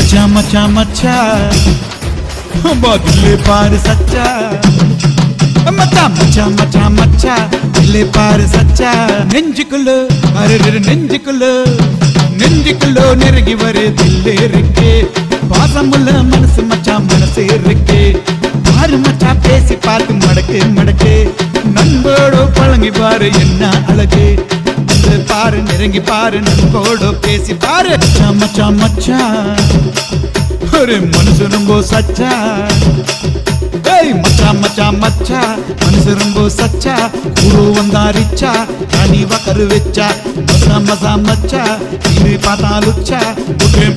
மச்சா மச்சா மச்சா பதிலே பாரு சச்சா மச்சா மச்சா மச்சா மச்சா தில்லே பாரு சச்சா நெஞ்சுக்குள்ள அரே நெஞ்சுக்குள்ள நெருங்கி வரு தில்லே இருக்கே பாசமுள்ள மனசு மச்சா மனசு இருக்கே பாரு மச்சா பேசி பார்த்து மடக்கு மடக்கு நண்போடு பழங்கி பாரு என்ன அழகு பாரு நெருங்கி பாரு நண்போடு பேசி பாரு மச்சா மச்சா மச்சா ஒரு மனசு ரொம்ப சச்சா மச்சா மச்சா மச்சா மனசு ரொம்ப சச்சா குரு வந்தா ரிச்சா ராணி வக்கரு வச்சா மசா மசா மச்சா இது பார்த்தா லுச்சா பாரு